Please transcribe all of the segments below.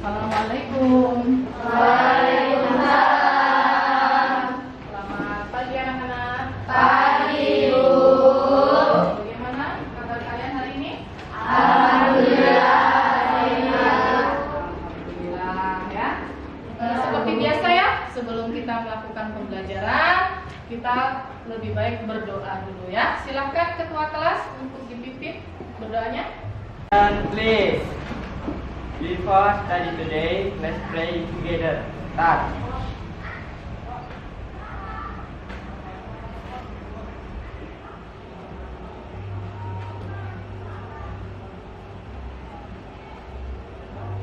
Assalamualaikum. Waalaikumsalam. Selamat pagi anak-anak. Pagi, Bu. Bagaimana kabar kalian hari ini? Alhamdulillah. Alhamdulillah ya. Seperti biasa ya, sebelum kita melakukan pembelajaran, kita lebih baik berdoa dulu ya. Silakan ketua kelas untuk dipimpin berdoanya. And please, before study today, let's pray together. Start.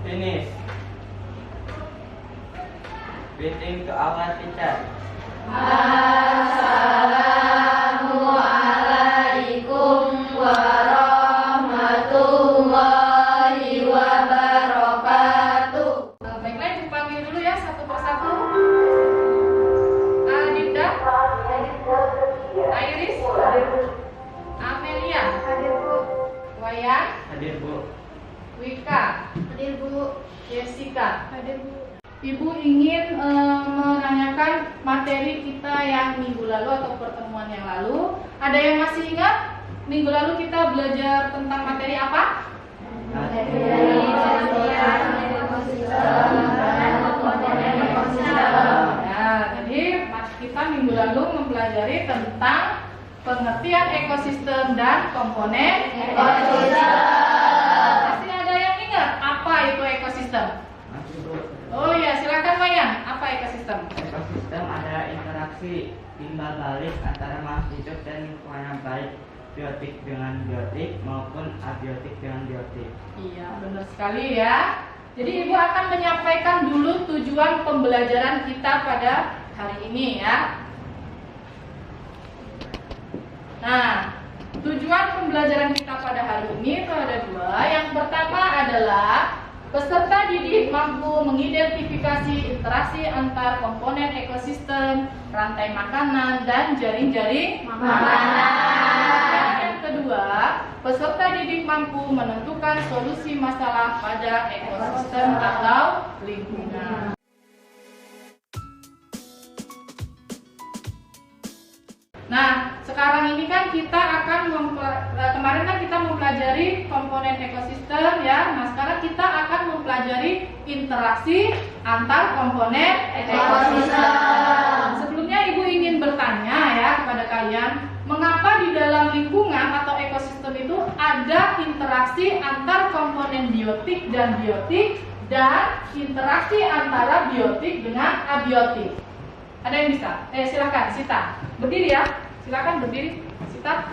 Finish. Greeting to our teacher. Assalamualaikum warahmatullahi wabarakatuh. Baiklah, Ibu panggil dulu ya satu persatu. Adinda, Iris, Amelia, Wayan, Hadir, Bu. Wika, hadir Bu. Jessica, hadir Bu. Ibu ingin menanyakan materi kita yang minggu lalu atau pertemuan yang lalu. Ada yang masih ingat minggu lalu kita belajar tentang materi apa? Ya, jadi kita minggu lalu mempelajari tentang pengertian ekosistem dan komponen ekosistem. Masih ada yang ingat apa itu ekosistem? Masih, Bu. Oh iya, silakan Wayan. Apa ekosistem? Ekosistem adalah interaksi timbal balik antara makhluk hidup dan lingkungan yang baik, biotik dengan biotik maupun abiotik dengan biotik. Iya, benar sekali ya. Jadi Ibu akan menyampaikan dulu tujuan pembelajaran kita pada hari ini ya. Nah, tujuan pembelajaran kita pada hari ini itu ada dua. Yang pertama adalah peserta didik mampu mengidentifikasi interaksi antar komponen ekosistem, rantai makanan, dan jaring-jaring makanan. Dan yang kedua, peserta didik mampu menentukan solusi masalah pada ekosistem atau lingkungan. Nah, sekarang ini kan kita akan kemarin kan kita mempelajari komponen ekosistem ya. Nah, sekarang kita akan mempelajari interaksi antar komponen ekosistem. Sebelumnya Ibu ingin bertanya ya kepada kalian, mengapa di dalam lingkungan atau ekosistem itu ada interaksi antar komponen biotik dan interaksi antara biotik dengan abiotik? Ada yang bisa? Silakan, Sita. Berdiri ya. Silakan berdiri, Sita.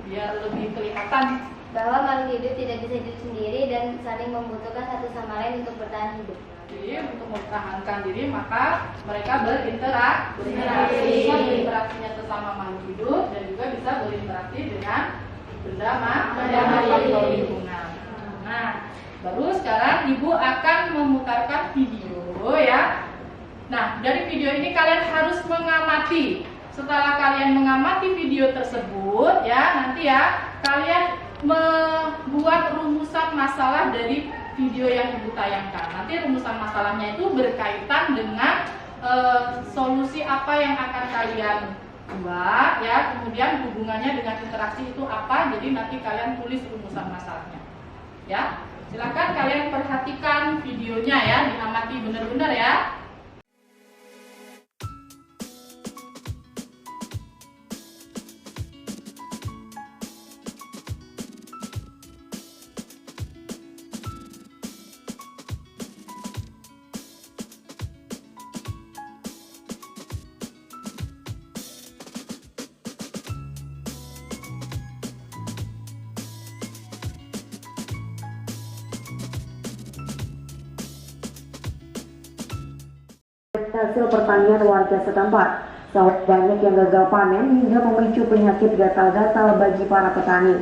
Biar lebih kelihatan. Bahwa makhluk hidup tidak bisa hidup sendiri dan saling membutuhkan satu sama lain untuk bertahan hidup. Jadi untuk mempertahankan diri maka mereka berinteraksi. Bisa berinteraksinya sesama makhluk hidup dan juga bisa berinteraksi dengan benda makhluk lingkungan. Nah, baru sekarang Ibu akan memutarkan video ya. Nah, dari video ini kalian harus mengamati. Setelah kalian mengamati video tersebut ya, nanti ya kalian membuat rumusan masalah dari video yang Ibu tayangkan. Nanti rumusan masalahnya itu berkaitan dengan solusi apa yang akan kalian buat ya, kemudian hubungannya dengan interaksi itu apa. Jadi nanti kalian tulis rumusan masalahnya. Ya. Silakan kalian perhatikan videonya ya, diamati benar-benar ya. Hasil pertanian warga setempat, sawit banyak yang gagal panen hingga memicu penyakit gatal-gatal bagi para petani.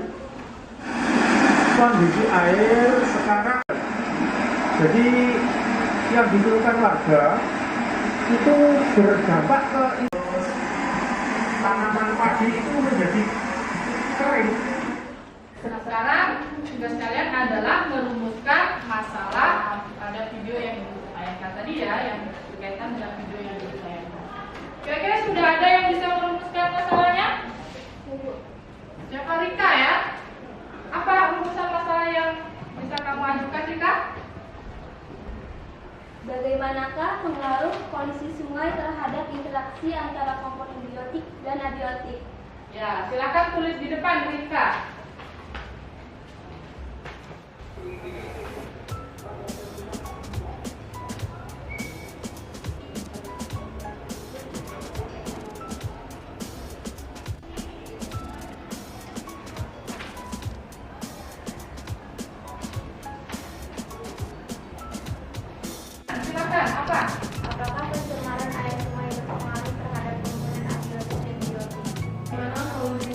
Kondisi air sekarang, jadi yang dikeluhkan warga itu berdampak ke tanaman padi itu menjadi kering. Nah, sekarang tugas kalian adalah merumuskan masalah pada video tadi ya, yang berkaitan dengan video yang ditayangkan. Kira-kira sudah ada yang bisa merumuskan masalahnya? Siapa? Rika ya? Apa rumusan masalah yang bisa kamu ajukan, Rika? Bagaimanakah pengaruh kondisi sungai terhadap interaksi antara komponen biotik dan abiotik? Ya, silakan tulis di depan, Rika. Silakan, apa? Apakah pencemaran air sungai berpengaruh terhadap komponen abiotik dan biotik? Bagaimana solusi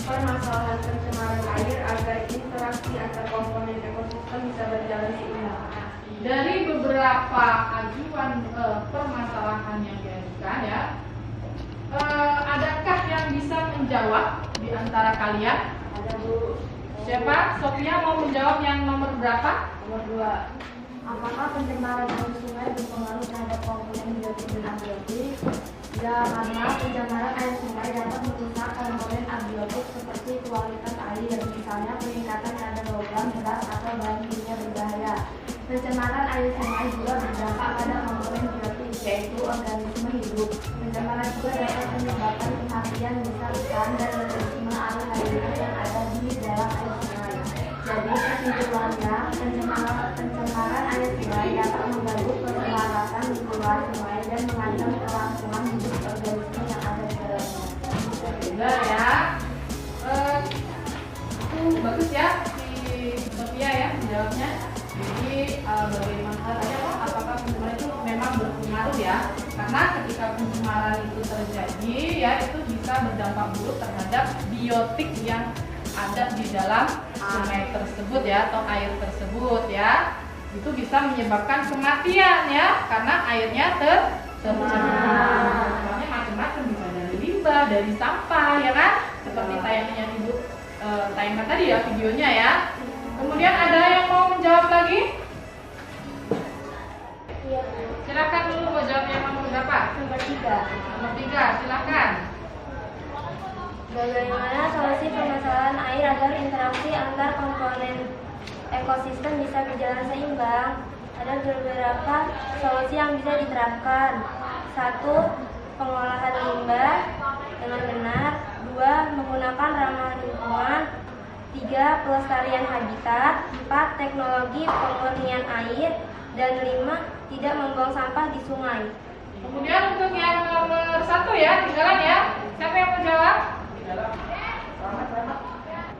permasalahan pencemaran air agar interaksi antar komponen ekosistem bisa berjalan seimbang? Dari beberapa ajuan permasalahan yang diajukan ya, adakah yang bisa menjawab di antara kalian? Ada Bu. Siapa? Sofia mau menjawab yang nomor berapa? Nomor 2. Apakah pencemaran air sungai berpengaruh terhadap komponen biotik dan abiotik? Ya, karena pencemaran air sungai dapat merusak komponen abiotik seperti kualitas air, misalnya peningkatan kadar logam, berat, atau bahan kimia berbahaya. Pencemaran air sungai juga berdampak pada komponen biotik, yaitu organisme hidup. Pencemaran juga dapat menyebabkan kematian besar ikan dan organisme alih hayat yang ada di dalam air sungai. Jadi kesimpulannya, pencemaran air sungai dapat mengganggu keselamatan lingkungan sungai dan mengancam kelangsungan hidup organisme yang ada di dalamnya. Benar ya. Itu bagus ya si Sofia ya menjawabnya. Jadi bagaimana apakah pencemaran itu memang berpengaruh ya? Karena ketika pencemaran itu terjadi ya itu bisa berdampak buruk terhadap biotik yang ada di dalam sungai tersebut ya atau air tersebut ya. Itu bisa menyebabkan kematian ya karena airnya tercemar. Soalnya macam-macam, bisa dari limbah, dari sampah ya kan? Seperti tayangnya Ibu tayangkan tadi ya videonya ya. Kemudian ada yang mau menjawab lagi? Iya. Silakan dulu mau jawab yang nomor berapa? Nomor 3. Nomor 3, silakan. Bagaimana solusi permasalahan air agar interaksi antar komponen ekosistem bisa berjalan seimbang? Ada beberapa solusi yang bisa diterapkan. 1. Pengolahan limbah dengan benar. 2. Menggunakan ramah lingkungan. 3. Pelestarian habitat. 4. Teknologi pemurnian air. Dan 5. Tidak membuang sampah di sungai. Kemudian untuk yang nomor 1 ya, tinggalan ya. Siapa yang mau jawab?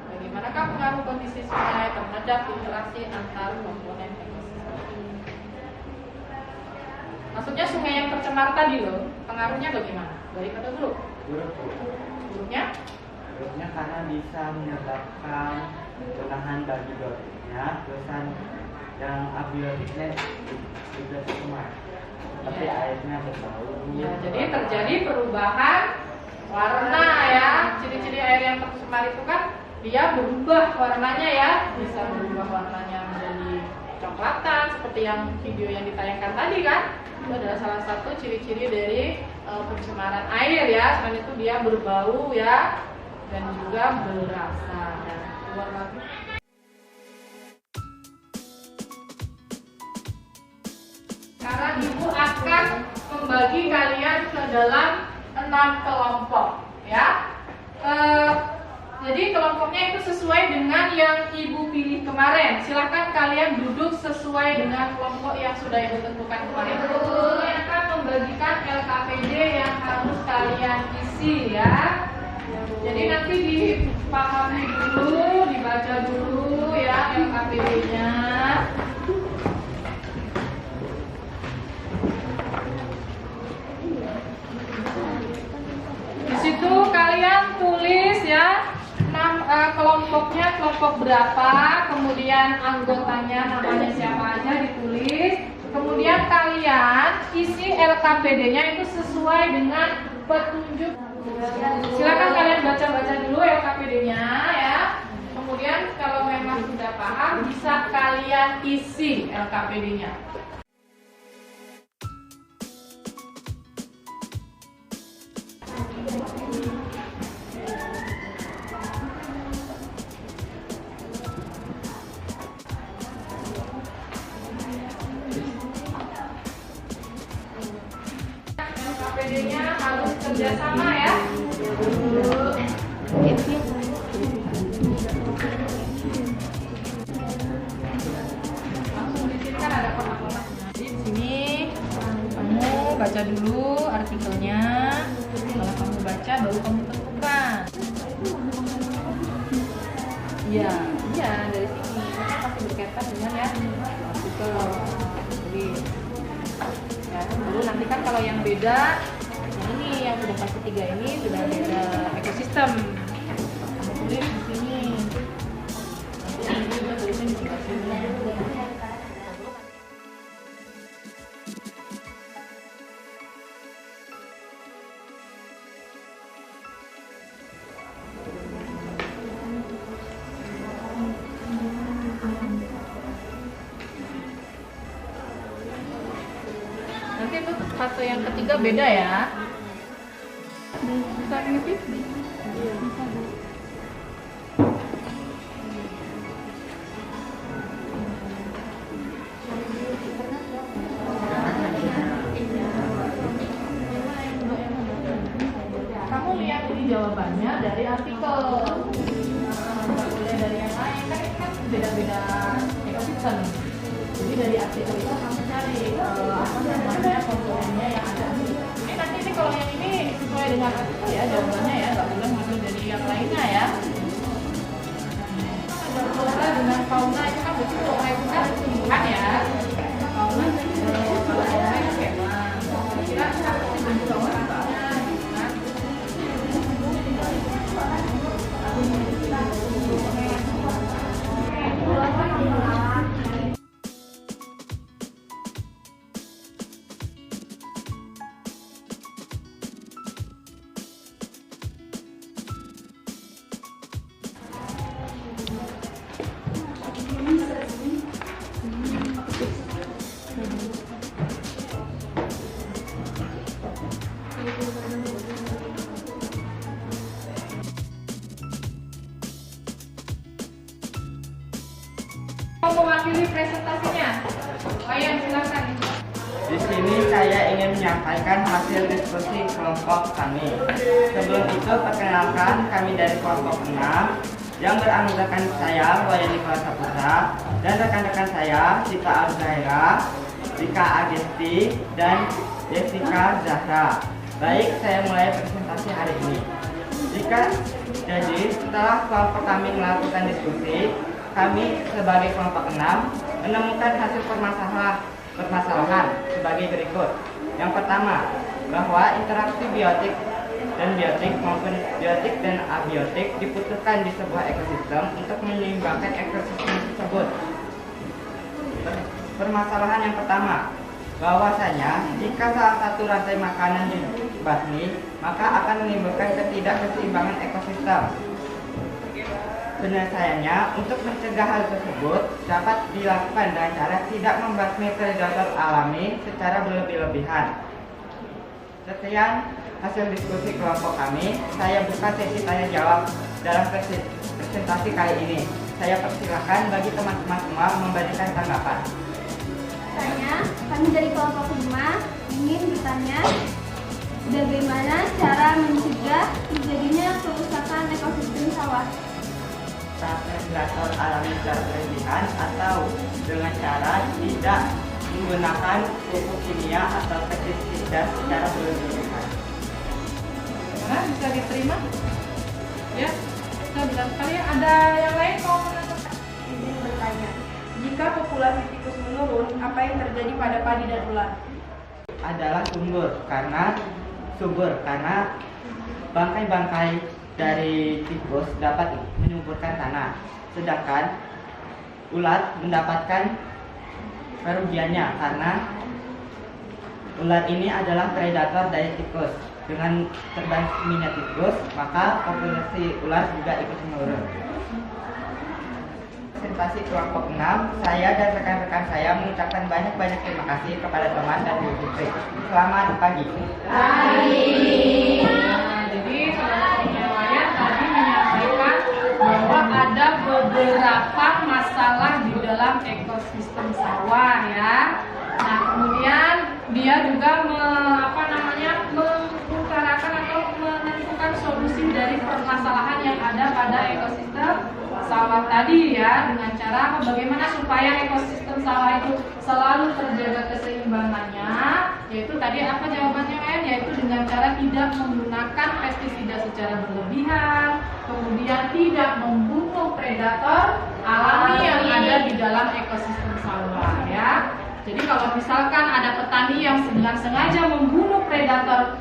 Bagaimanakah pengaruh kondisi sungai terhadap interaksi antar komponen ekosistem? Maksudnya sungai yang tercemar tadi loh, pengaruhnya bagaimana? Baik atau buruk? Buruknya? Buruknya karena bisa menyebabkan penahan bagi biotiknya, terusan yang abiotiknya juga tercemar, seperti airnya berbau. Ya, jadi terjadi perubahan warna ya. Ciri-ciri air yang tercemar itu kan dia berubah warnanya ya, bisa berubah warnanya menjadi coklatan seperti yang video yang ditayangkan tadi kan. Itu adalah salah satu ciri-ciri dari pencemaran air ya. Selain itu dia berbau ya dan juga berasa dan keluar lagi. Sekarang Ibu akan membagi kalian ke dalam 6 kelompok ya. Jadi kelompoknya itu sesuai dengan yang Ibu pilih kemarin. Silahkan kalian duduk sesuai dengan kelompok yang sudah Ibu tentukan kemarin. Ini akan membagikan LKPD yang harus kalian isi ya. Jadi nanti dipahami dulu, dibaca dulu ya LKPD-nya. Di situ kalian tulis ya kelompoknya kelompok berapa, kemudian anggotanya namanya siapa aja ditulis. Kemudian kalian isi LKPD-nya itu sesuai dengan petunjuk. Silakan kalian baca-baca dulu LKPD-nya ya. Kemudian kalau memang sudah paham bisa kalian isi LKPD-nya. BPD-nya harus kerjasama ya. Langsung di sini kan ada kotak-kotak. Jadi di sini kamu baca dulu artikelnya. Setelah kamu baca baru kamu tentukan. Iya, dari sini karena pasti berkaitan dengan ya artikel. Jadi ya dulu nanti kan kalau yang beda yang ini yang sudah fase 3 ini sudah beda ekosistem. Kamu tulis di sini. Nanti ini juga tulisnya di sebelah sini. Nanti itu fase yang ketiga beda ya. Bisa ngisi? Kamu lihat ini jawabannya dari artikel. Nggak boleh dari yang lain, kan ini kan beda-beda ekosistem. Jadi dari artikel itu kamu cari apa namanya komponennya yang ada. Ini nanti ini kalau yang ini sesuai dengan artikel ya jawabannya ya, nggak boleh ngambil dari yang lainnya ya. Ada flora dengan fauna itu kan berarti flora itu kan tumbuhan ya. Fauna kalau fauna itu hewan. Kira-kira apa sih bentuk faunanya? Mau mewakili presentasinya? Ayo silakan. Di sini saya ingin menyampaikan hasil diskusi kelompok kami. Sebelum itu perkenalkan kami dari kelompok 6 yang beranggotakan saya, Wayan Nikola Saputra, dan rekan-rekan saya, Sita Arzaira, Rika Agesti, dan Jessica Zahra. Baik, saya mulai presentasi hari ini. Jadi setelah kelompok kami melakukan diskusi, kami sebagai kelompok 6 menemukan hasil permasalahan sebagai berikut. Yang pertama, bahwa interaksi biotik dan biotik maupun biotik dan abiotik dibutuhkan di sebuah ekosistem untuk menyeimbangkan ekosistem tersebut. Permasalahan yang pertama, bahwasanya jika salah satu rantai makanan dibasmi, maka akan menimbulkan ketidakseimbangan ekosistem. Penyelesaiannya, untuk mencegah hal tersebut dapat dilakukan dengan cara tidak membasmi predator alami secara berlebih-lebihan. Sekian hasil diskusi kelompok kami. Saya buka sesi tanya jawab dalam presentasi kali ini. Saya persilahkan bagi teman-teman semua memberikan tanggapan. Kami dari kelompok 5 ingin bertanya bagaimana cara mencegah terjadinya kerusakan ekosistem sawah. Predator alami secara berlebihan atau dengan cara tidak menggunakan pupuk kimia atau pestisida secara berlebihan. Gimana? Bisa diterima? Ya, kita bilang sekali. Ada yang lain mau menanyakan? Izin bertanya, Jika populasi tikus menurun, apa yang terjadi pada padi dan ulat? Adalah subur karena bangkai-bangkai dari tikus dapat menyuburkan tanah, sedangkan ulat mendapatkan kerugiannya karena ulat ini adalah predator dari tikus. Dengan terbasminya tikus, maka populasi ulat juga ikut menurun. Presentasi kelompok 6, saya dan rekan-rekan saya mengucapkan banyak-banyak terima kasih kepada teman dan Bu Putri. Selamat pagi. Jadi Wayan tadi menyampaikan bahwa ada beberapa masalah di dalam ekosistem sawah ya. Nah kemudian dia juga permasalahan yang ada pada ekosistem sawah tadi ya, dengan cara bagaimana supaya ekosistem sawah itu selalu terjaga keseimbangannya, yaitu tadi apa jawabannya kan, yaitu dengan cara tidak menggunakan pestisida secara berlebihan, kemudian tidak membunuh predator alami yang ada di dalam ekosistem sawah ya. Jadi kalau misalkan ada petani yang dengan sengaja membunuh predator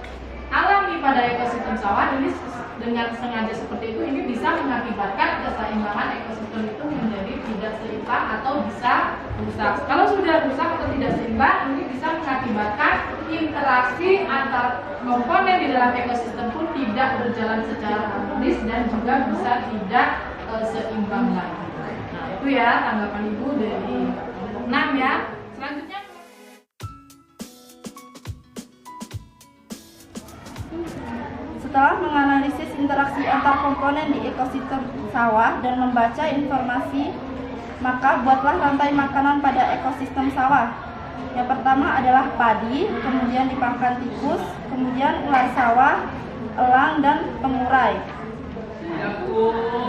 alami pada ekosistem sawah, ini dengan sengaja seperti itu, ini bisa mengakibatkan keseimbangan ekosistem itu menjadi tidak seimbang atau bisa rusak. Kalau sudah rusak atau tidak seimbang, ini bisa mengakibatkan interaksi antar komponen di dalam ekosistem pun tidak berjalan secara harmonis dan juga bisa tidak seimbang lagi. Nah itu ya tanggapan Ibu dari kelompok 6 ya. Selanjutnya setelah menganalisis interaksi antar komponen di ekosistem sawah dan membaca informasi, maka buatlah rantai makanan pada ekosistem sawah. Yang pertama adalah padi, kemudian dipakan tikus, kemudian ular sawah, elang, dan pengurai.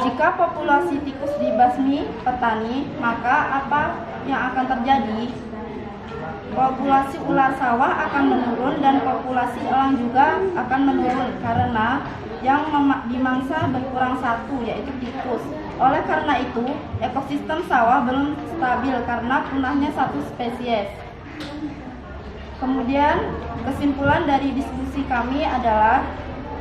Jika populasi tikus dibasmi petani, maka apa yang akan terjadi? Populasi ular sawah akan menurun dan populasi elang juga akan menurun karena yang dimangsa berkurang satu, yaitu tikus. Oleh karena itu, ekosistem sawah belum stabil karena punahnya satu spesies. Kemudian, kesimpulan dari diskusi kami adalah,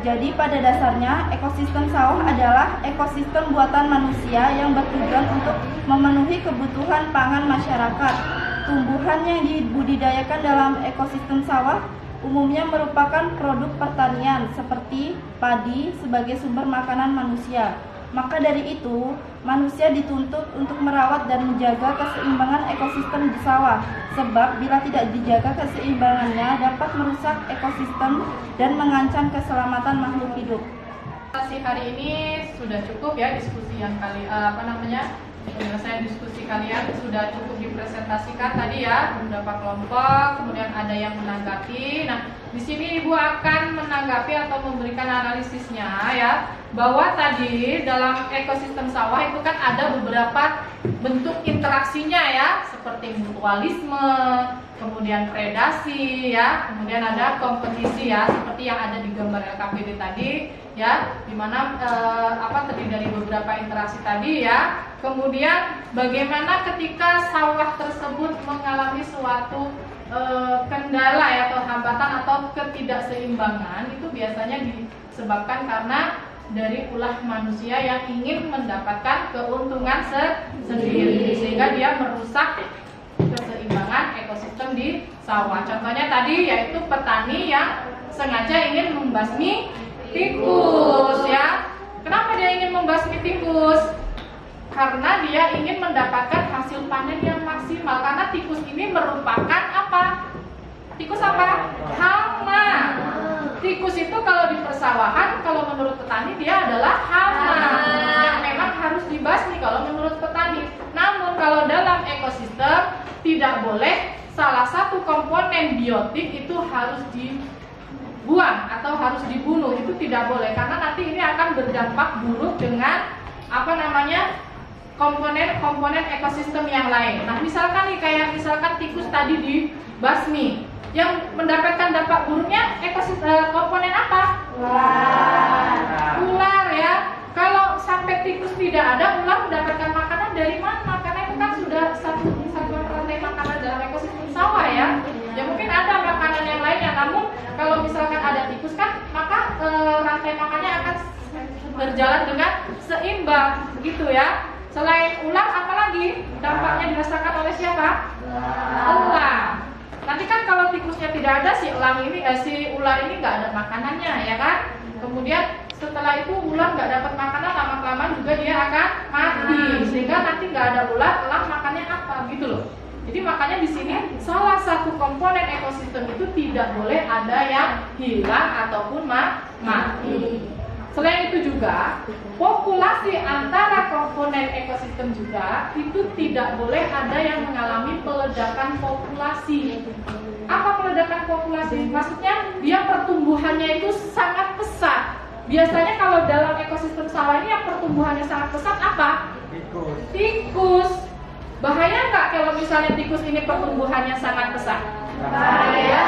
jadi pada dasarnya ekosistem sawah adalah ekosistem buatan manusia yang bertujuan untuk memenuhi kebutuhan pangan masyarakat. Tumbuhan yang dibudidayakan dalam ekosistem sawah umumnya merupakan produk pertanian seperti padi sebagai sumber makanan manusia. Maka dari itu, manusia dituntut untuk merawat dan menjaga keseimbangan ekosistem di sawah. Sebab bila tidak dijaga keseimbangannya dapat merusak ekosistem dan mengancam keselamatan makhluk hidup. Hari ini sudah cukup ya diskusi yang penyelesaian diskusi kalian sudah cukup dipresentasikan tadi ya, beberapa kelompok, kemudian ada yang menanggapi. Nah, di sini Ibu akan menanggapi atau memberikan analisisnya ya, bahwa tadi dalam ekosistem sawah itu kan ada beberapa bentuk interaksinya ya, seperti mutualisme, kemudian predasi ya, kemudian ada kompetisi ya, seperti yang ada di gambar LKPD tadi ya, dimana terdiri dari beberapa interaksi tadi ya. Kemudian bagaimana ketika sawah tersebut mengalami suatu kendala ya, atau hambatan atau ketidakseimbangan, itu biasanya disebabkan karena dari ulah manusia yang ingin mendapatkan keuntungan sendiri, sehingga dia merusak keseimbangan ekosistem di sawah. Contohnya tadi yaitu petani yang sengaja ingin membasmi tikus ya. Kenapa dia ingin membasmi tikus? Karena dia ingin mendapatkan hasil panen yang maksimal. Karena tikus ini merupakan apa? Tikus apa? Hama. Tikus itu kalau di persawahan, kalau menurut petani dia adalah hama yang memang harus dibasmi kalau menurut petani. Namun kalau dalam ekosistem tidak boleh salah satu komponen biotik itu harus dibuang atau harus dibunuh. Itu tidak boleh karena nanti ini akan berdampak buruk dengan komponen ekosistem yang lain. Nah, misalkan nih kayak misalkan tikus tadi dibasmi, yang mendapatkan dampak buruknya ekosistem komponen apa? Ular ya. Kalau sampai tikus tidak ada, ular mendapatkan makanan dari mana? Karena itu kan sudah satu rantai makanan dalam ekosistem sawah ya. Ya mungkin ada makanan yang lainnya, namun kalau misalkan ada tikus kan, maka rantai makannya akan berjalan dengan seimbang, begitu ya. Selain ular, apalagi dampaknya dirasakan oleh siapa? Elang. Nanti kan kalau tikusnya tidak ada, si ular ini nggak ada makanannya, ya kan? Kemudian setelah itu ular nggak dapat makanan, lama-kelamaan juga dia akan mati. Sehingga nanti nggak ada ular, elang makannya apa? Gitu loh. Jadi makanya di sini salah satu komponen ekosistem itu tidak boleh ada yang hilang ataupun mati. Selain itu juga, populasi antara komponen ekosistem juga itu tidak boleh ada yang mengalami peledakan populasi. Apa peledakan populasi? Maksudnya dia pertumbuhannya itu sangat pesat. Biasanya kalau dalam ekosistem sawah ini yang pertumbuhannya sangat pesat apa? Tikus. Bahaya nggak kalau misalnya tikus ini pertumbuhannya sangat pesat? Bahaya.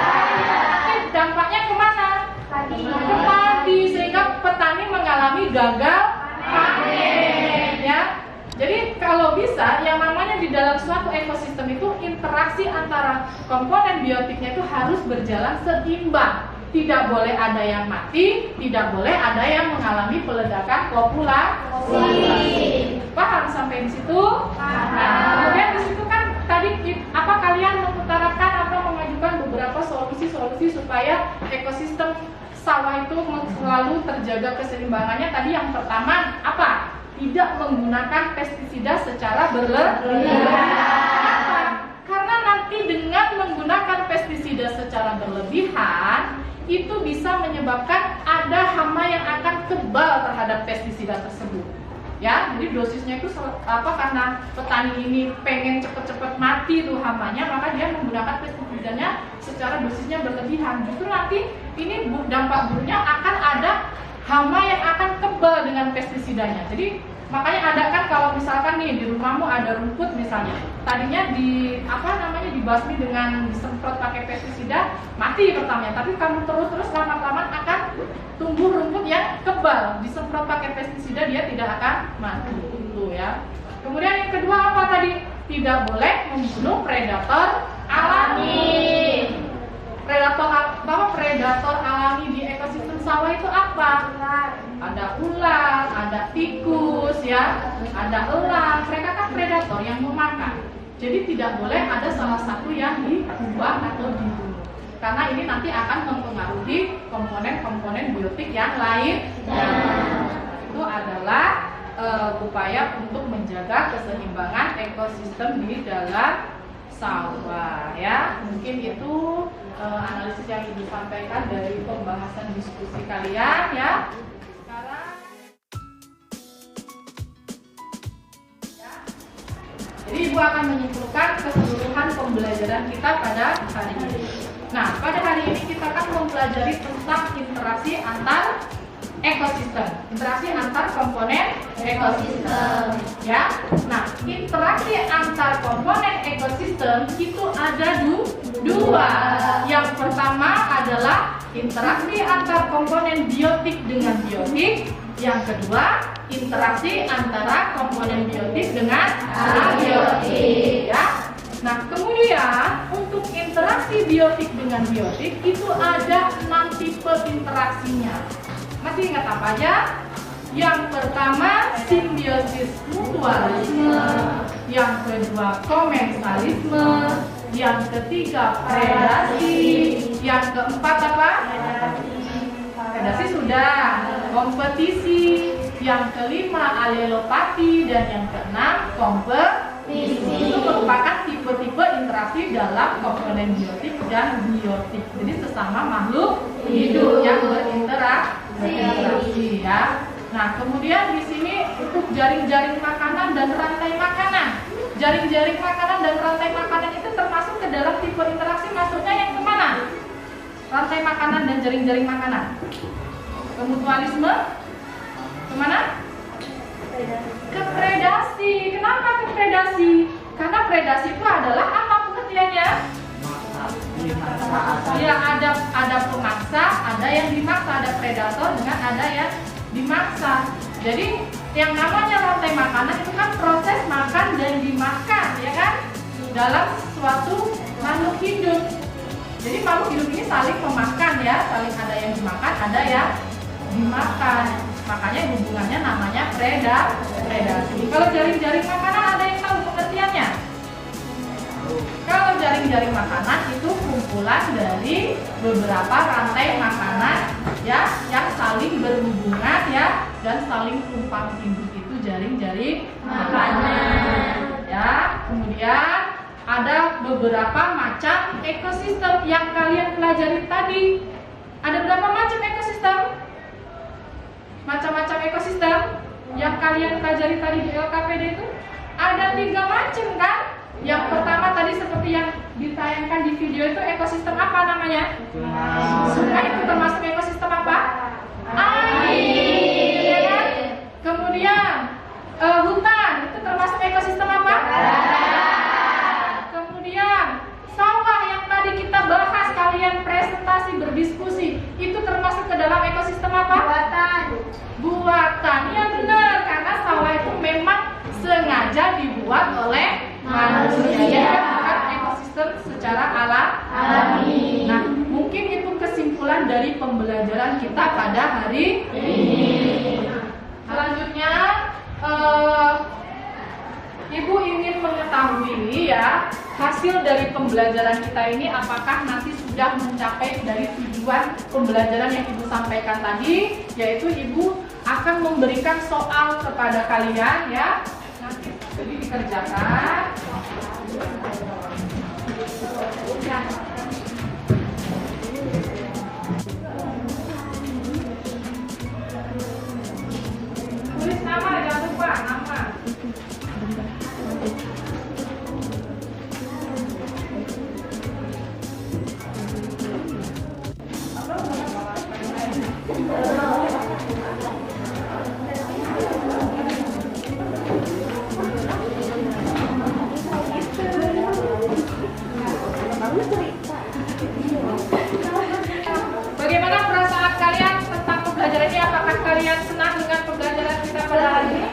Nanti dampaknya kemana? Ke padi, sehingga petani mengalami gagal panen, ya. Jadi kalau bisa, yang namanya di dalam suatu ekosistem itu interaksi antara komponen biotiknya itu harus berjalan seimbang. Tidak boleh ada yang mati, tidak boleh ada yang mengalami peledakan populasi. Paham sampai di situ? Nah, kemudian di situ kan tadi kalian mengutarakan atau mengajukan beberapa solusi-solusi supaya ekosistem sawah itu selalu terjaga keseimbangannya. Tadi yang pertama apa? Tidak menggunakan pestisida secara berlebihan. Karena nanti dengan menggunakan pestisida secara berlebihan itu bisa menyebabkan ada hama yang akan kebal terhadap pestisida tersebut. Ya, jadi dosisnya itu karena petani ini pengen cepet-cepet mati tuh hamanya, maka dia menggunakan pestisidanya secara dosisnya berlebihan. Justru nanti ini dampak buruknya akan ada hama yang akan kebal dengan pestisidanya. Jadi makanya ada kan kalau misalkan nih di rumahmu ada rumput misalnya, tadinya dibasmi dengan disemprot pakai pestisida, mati pertamanya, tapi kamu terus lama-lama akan tumbuh rumput yang kebal. Disemprot pakai pestisida dia tidak akan mati, itu ya. Kemudian yang kedua apa tadi? Tidak boleh membunuh predator alami. Predator alami di ekosistem sawah itu apa? Ada ular, ada tikus, ya, ada elang. Mereka kan predator yang memakan. Jadi tidak boleh ada salah satu yang dibuang atau dibunuh. Karena ini nanti akan mempengaruhi komponen-komponen biotik yang lain. Itu adalah upaya untuk menjaga keseimbangan ekosistem di dalam sawah, ya. Mungkin itu analisis yang Ibu sampaikan dari pembahasan diskusi kalian, ya. Sekarang ya. Jadi Ibu akan menyimpulkan keseluruhan pembelajaran kita pada hari ini. Nah, pada hari ini kita akan mempelajari tentang interaksi antar ekosistem, interaksi antar komponen ekosistem, ya. Nah, interaksi antar komponen ekosistem itu ada dua. Yang pertama adalah interaksi antar komponen biotik dengan biotik. Yang kedua, interaksi antara komponen biotik dengan abiotik, ya. Nah, kemudian untuk interaksi biotik dengan biotik itu ada 6 tipe interaksinya. Masih ingat apa aja? Yang pertama simbiosis mutualisme, yang kedua komensalisme, yang ketiga predasi, yang keempat apa? Predasi sudah, kompetisi, yang kelima alelopati, dan yang keenam kompetisi. Itu merupakan tipe-tipe interaksi dalam komponen biotik dan biotik. Jadi sesama makhluk hidup yang berinteraksi, ya. Nah, kemudian di sini untuk jaring-jaring makanan dan rantai makanan. Jaring-jaring makanan dan rantai makanan itu termasuk ke dalam tipe interaksi, masuknya yang kemana? Rantai makanan dan jaring-jaring makanan. Ke mutualisme? Kemana? Ke predasi. Kenapa ke predasi? Karena predasi itu adalah apa pengertiannya? Ya, ada pemaksa, ada yang dimaksa, ada predator dengan ada yang dimaksa. Jadi yang namanya rantai makanan itu kan proses makan dan dimakan, ya kan? Dalam suatu makhluk hidup. Jadi makhluk hidup ini saling memakan, ya, saling ada yang dimakan, ada yang dimakan. Makanya hubungannya namanya predasi. Kalau jaring-jaring makanan ada yang tahu pengertiannya? Kalau jaring-jaring makanan itu kumpulan dari beberapa rantai makanan, ya, yang saling berhubungan, ya, dan saling tumpang tindih, itu jaring-jaring makanan, ya. Kemudian ada beberapa macam ekosistem yang kalian pelajari tadi. Ada berapa macam ekosistem? Macam-macam ekosistem yang kalian pelajari tadi di LKPD itu ada 3 macam, kan? Yang pertama tadi seperti yang ditayangkan di video itu ekosistem apa namanya? Sungai itu termasuk ekosistem apa? Air. Ya kan? Kemudian hutan itu termasuk ekosistem apa? Kemudian sawah yang tadi kita bahas, kalian presentasi berdiskusi, itu termasuk ke dalam ekosistem apa? Buatan. Ya benar, karena sawah itu memang sengaja dibuat oleh manusia, bukan ekosistem secara alami. Nah, mungkin itu kesimpulan dari pembelajaran kita pada hari ini. Selanjutnya, Ibu ingin mengetahui ya, hasil dari pembelajaran kita ini apakah nanti sudah mencapai dari tujuan pembelajaran yang Ibu sampaikan tadi, yaitu Ibu akan memberikan soal kepada kalian ya. Nanti jadi dikerjakan. Tulis nama, jangan lupa nama. Bagaimana perasaan kalian tentang pembelajaran ini? Apakah kalian senang dengan pembelajaran kita pada hari ini?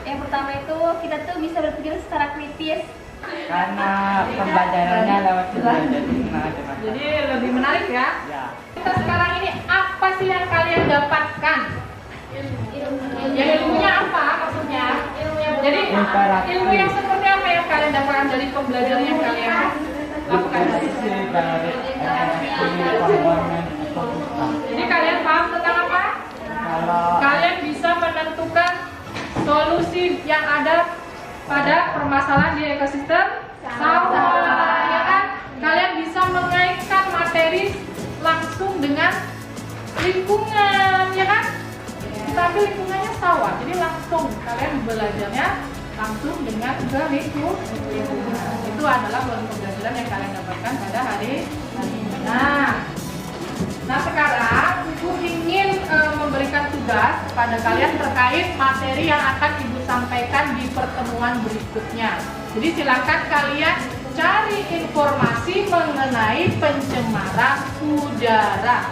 Yang pertama itu kita tuh bisa berpikir secara kritis. Karena pembelajarannya lewat Jadi lebih menarik ya. Ya. Kita sekarang ini apa sih yang kalian dapatkan? Ya, ilmunya apa maksudnya? Jadi ilmu yang seperti apa yang kalian dapatkan dari pembelajaran yang kalian lakukan? Jadi kalian paham tentang apa? Kalian bisa menentukan solusi yang ada pada permasalahan di ekosistem sawah, ya kan? Kalian bisa mengaitkan materi langsung dengan lingkungan, ya kan? Tapi lingkungannya sawah, jadi langsung kalian belajarnya langsung dengan ke lingkungan. Itu adalah pembelajaran yang kalian dapatkan pada hari ini. Nah sekarang Ibu ingin memberikan tugas kepada kalian terkait materi yang akan Ibu sampaikan di pertemuan berikutnya. Jadi silakan kalian cari informasi mengenai pencemaran udara.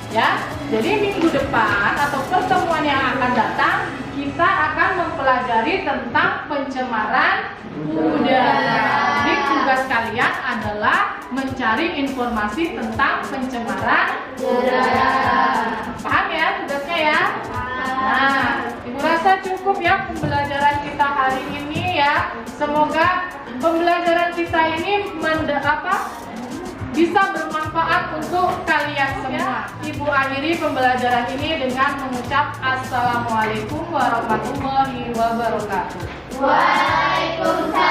Ya, jadi minggu depan atau pertemuan yang akan datang kita akan mempelajari tentang pencemaran udara. Jadi tugas kalian adalah mencari informasi tentang pencemaran udara. Paham ya tugasnya ya? Nah, Ibu rasa cukup ya pembelajaran kita hari ini ya. Semoga pembelajaran kita ini bisa bermanfaat untuk kalian semua. Ibu akhiri pembelajaran ini dengan mengucap Assalamualaikum warahmatullahi wabarakatuh. Waalaikumsalam.